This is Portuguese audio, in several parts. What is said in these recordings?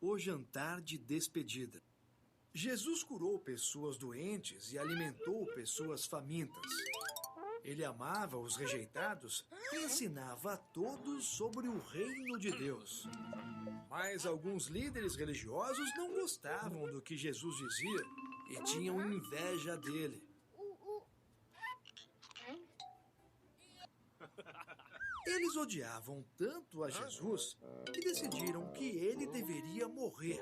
O jantar de despedida. Jesus curou pessoas doentes e alimentou pessoas famintas. Ele amava os rejeitados e ensinava a todos sobre o reino de Deus. Mas alguns líderes religiosos não gostavam do que Jesus dizia e tinham inveja dele. Eles odiavam tanto a Jesus que decidiram que ele deveria morrer.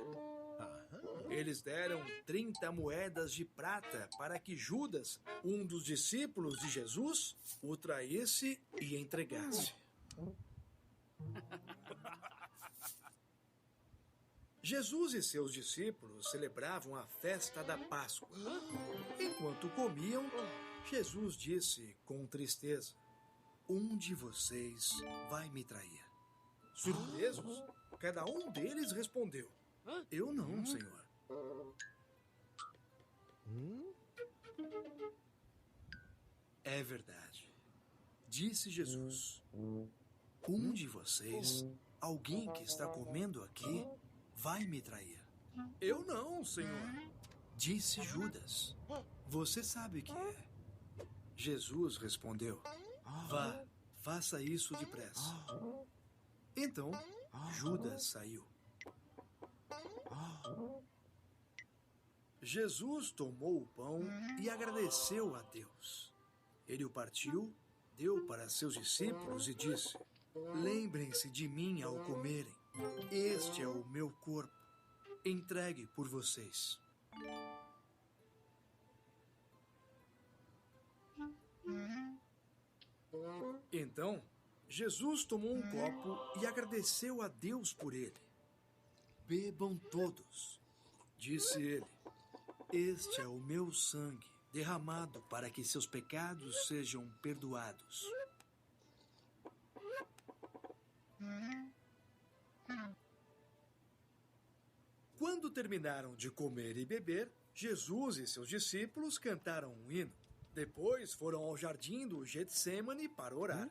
Eles deram 30 moedas de prata para que Judas, um dos discípulos de Jesus, o traísse e entregasse. Jesus e seus discípulos celebravam a festa da Páscoa. Enquanto comiam, Jesus disse com tristeza: "Um de vocês vai me trair." Surpresos, cada um deles respondeu: "Eu não, Senhor." "É verdade", disse Jesus. "Um de vocês, alguém que está comendo aqui, vai me trair." "Eu não, Senhor", disse Judas. "Você sabe que é." Jesus respondeu: "Vá, faça isso depressa." Então, Judas saiu. Jesus tomou o pão e agradeceu a Deus. Ele o partiu, deu para seus discípulos e disse: "Lembrem-se de mim ao comerem. Este é o meu corpo, entregue por vocês." Então, Jesus tomou um copo e agradeceu a Deus por ele. "Bebam todos", disse ele. "Este é o meu sangue, derramado para que seus pecados sejam perdoados." Quando terminaram de comer e beber, Jesus e seus discípulos cantaram um hino. Depois foram ao jardim do Getsêmani para orar.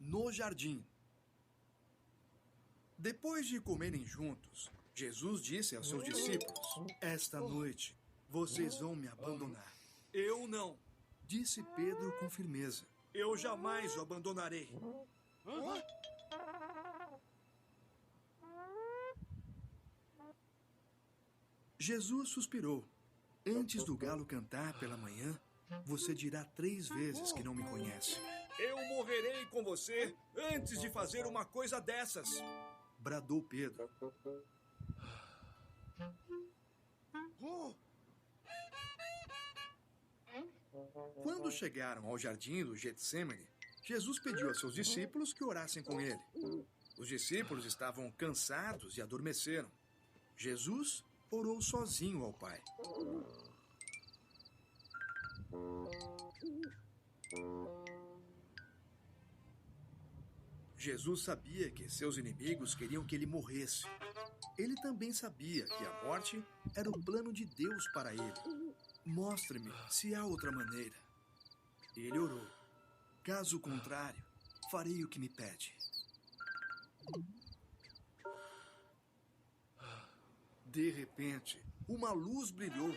No jardim. Depois de comerem juntos, Jesus disse aos seus discípulos: "Esta noite, vocês vão me abandonar." "Eu não", disse Pedro com firmeza. "Eu jamais o abandonarei." Jesus suspirou. "Antes do galo cantar pela manhã, você dirá 3 vezes que não me conhece." "Eu morrerei com você antes de fazer uma coisa dessas", bradou Pedro. Quando chegaram ao jardim do Getsêmani, Jesus pediu a seus discípulos que orassem com ele. Os discípulos estavam cansados e adormeceram. Jesus orou sozinho ao Pai. Jesus sabia que seus inimigos queriam que ele morresse. Ele também sabia que a morte era o plano de Deus para ele. "Mostre-me se há outra maneira." Ele orou: "Caso contrário, farei o que me pede." De repente, uma luz brilhou.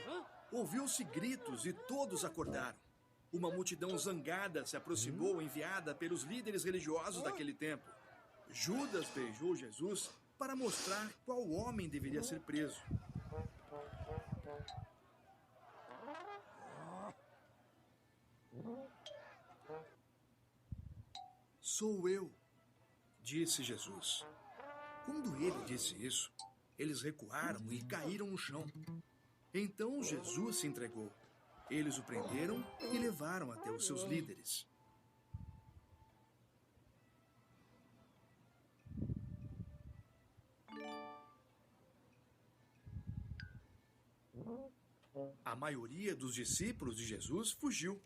Ouviu-se gritos e todos acordaram. Uma multidão zangada se aproximou, enviada pelos líderes religiosos daquele tempo. Judas beijou Jesus para mostrar qual homem deveria ser preso. "Sou eu", disse Jesus. Quando ele disse isso, eles recuaram e caíram no chão. Então Jesus se entregou. Eles o prenderam e levaram até os seus líderes. A maioria dos discípulos de Jesus fugiu,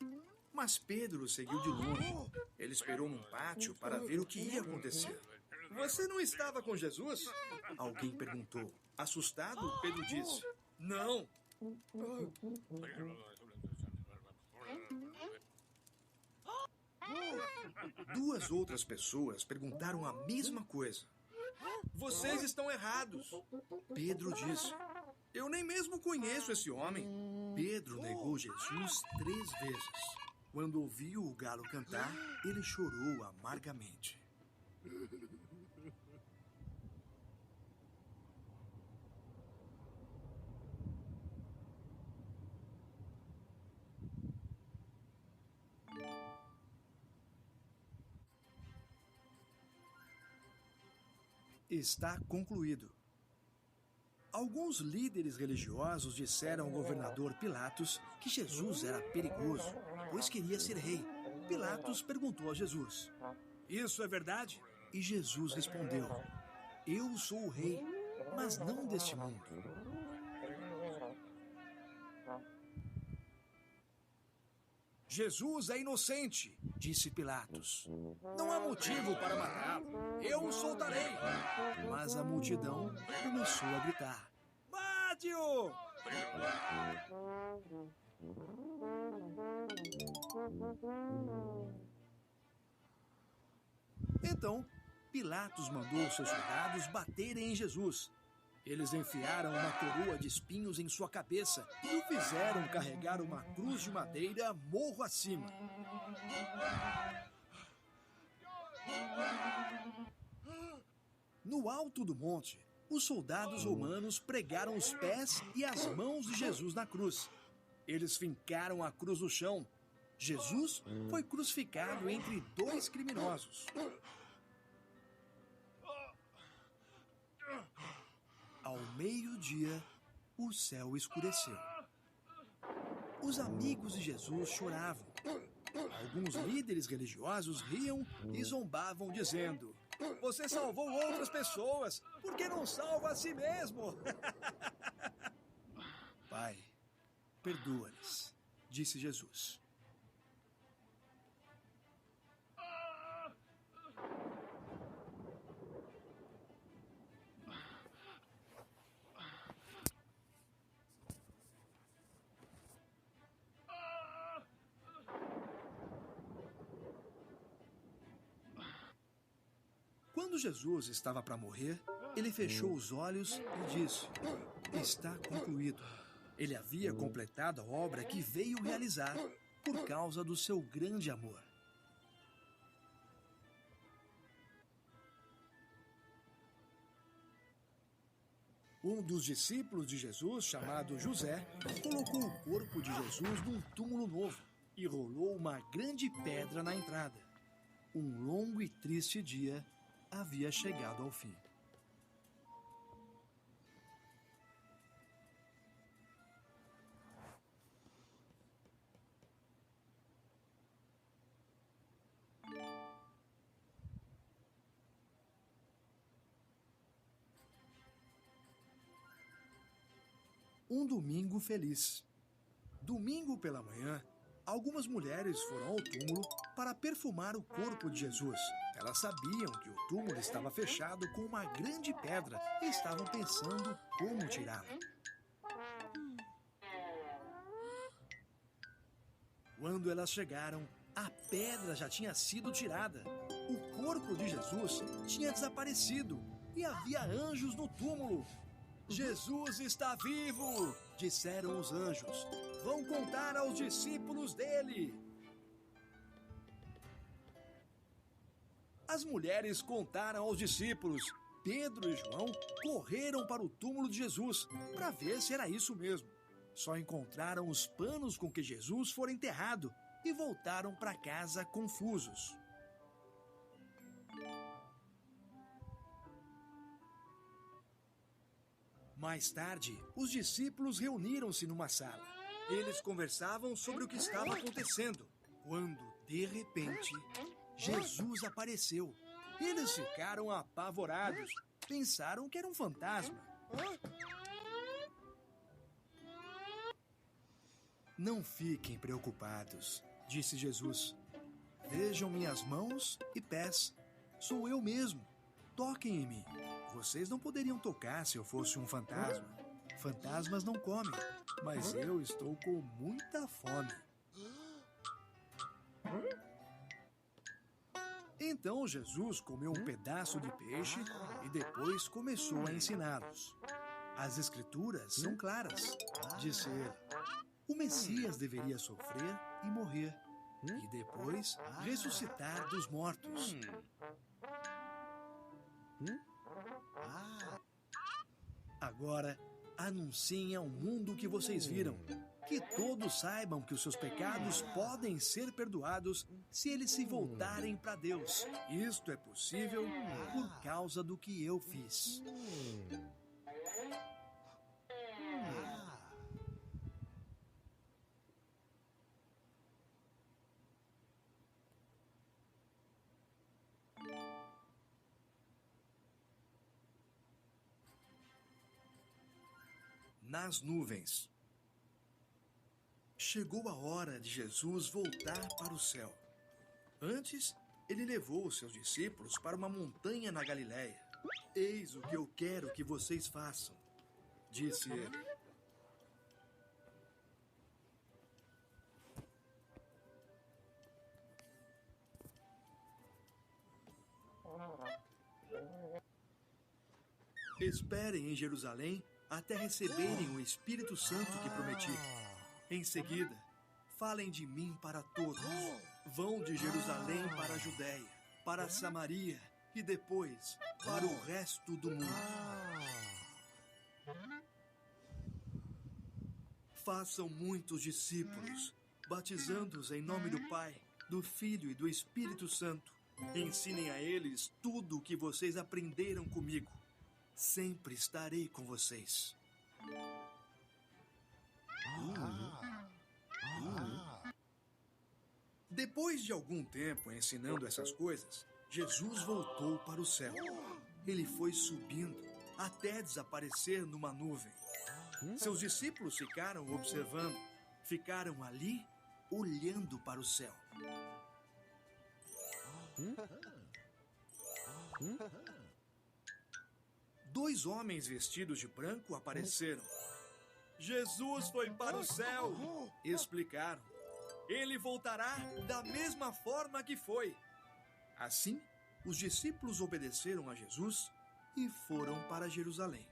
mas Pedro seguiu de longe. Ele esperou num pátio para ver o que ia acontecer. Você não estava com Jesus? Alguém perguntou. Assustado, Pedro disse: Não. Duas outras pessoas perguntaram a mesma coisa. Vocês estão errados. Pedro disse: Eu nem mesmo conheço esse homem. Pedro negou Jesus 3 vezes. Quando ouviu o galo cantar, ele chorou amargamente. Está concluído. Alguns líderes religiosos disseram ao governador Pilatos que Jesus era perigoso, pois queria ser rei. Pilatos perguntou a Jesus: Isso é verdade? E Jesus respondeu: Eu sou o rei, mas não deste mundo. Jesus é inocente, disse Pilatos. Não há motivo para matá-lo. Eu o soltarei. Mas a multidão começou a gritar: Mate-o! Então, Pilatos mandou seus soldados baterem em Jesus. Eles enfiaram uma coroa de espinhos em sua cabeça e o fizeram carregar uma cruz de madeira morro acima. No alto do monte, os soldados romanos pregaram os pés e as mãos de Jesus na cruz. Eles fincaram a cruz no chão. Jesus foi crucificado entre 2 criminosos. Ao meio-dia, o céu escureceu. Os amigos de Jesus choravam. Alguns líderes religiosos riam e zombavam, dizendo: Você salvou outras pessoas, por que não salva a si mesmo? Pai, perdoa-lhes, disse Jesus. Quando Jesus estava para morrer, ele fechou os olhos e disse: Está concluído. Ele havia completado a obra que veio realizar por causa do seu grande amor. Um dos discípulos de Jesus, chamado José, colocou o corpo de Jesus num túmulo novo e rolou uma grande pedra na entrada. Um longo e triste dia havia chegado ao fim. Um domingo feliz. Domingo pela manhã, algumas mulheres foram ao túmulo para perfumar o corpo de Jesus. Elas sabiam que o túmulo estava fechado com uma grande pedra e estavam pensando como tirá-la. Quando elas chegaram, a pedra já tinha sido tirada. O corpo de Jesus tinha desaparecido e havia anjos no túmulo. Jesus está vivo, disseram os anjos. Vão contar aos discípulos dele. As mulheres contaram aos discípulos. Pedro e João correram para o túmulo de Jesus para ver se era isso mesmo. Só encontraram os panos com que Jesus fora enterrado e voltaram para casa confusos. Mais tarde, os discípulos reuniram-se numa sala. Eles conversavam sobre o que estava acontecendo, quando, de repente, Jesus apareceu. Eles ficaram apavorados. Pensaram que era um fantasma. Não fiquem preocupados, disse Jesus. Vejam minhas mãos e pés. Sou eu mesmo. Toquem em mim. Vocês não poderiam tocar se eu fosse um fantasma. Fantasmas não comem, mas eu estou com muita fome. Então Jesus comeu um pedaço de peixe e depois começou a ensiná-los. As Escrituras são claras, disse ele. O Messias deveria sofrer e morrer, e depois ressuscitar dos mortos. Agora, anunciem ao mundo que vocês viram. Que todos saibam que os seus pecados podem ser perdoados se eles se voltarem para Deus. Isto é possível por causa do que eu fiz. Nas nuvens. Chegou a hora de Jesus voltar para o céu. Antes, ele levou os seus discípulos para uma montanha na Galiléia. Eis o que eu quero que vocês façam, disse ele. Esperem em Jerusalém até receberem o Espírito Santo que prometi. Em seguida, falem de mim para todos. Vão de Jerusalém para a Judéia, para a Samaria e depois para o resto do mundo. Façam muitos discípulos, batizando-os em nome do Pai, do Filho e do Espírito Santo. Ensinem a eles tudo o que vocês aprenderam comigo. Sempre estarei com vocês. Depois de algum tempo ensinando essas coisas, Jesus voltou para o céu. Ele foi subindo até desaparecer numa nuvem. Seus discípulos ficaram observando, ficaram ali olhando para o céu. Dois homens vestidos de branco apareceram. Jesus foi para o céu, explicaram. Ele voltará da mesma forma que foi. Assim, os discípulos obedeceram a Jesus e foram para Jerusalém.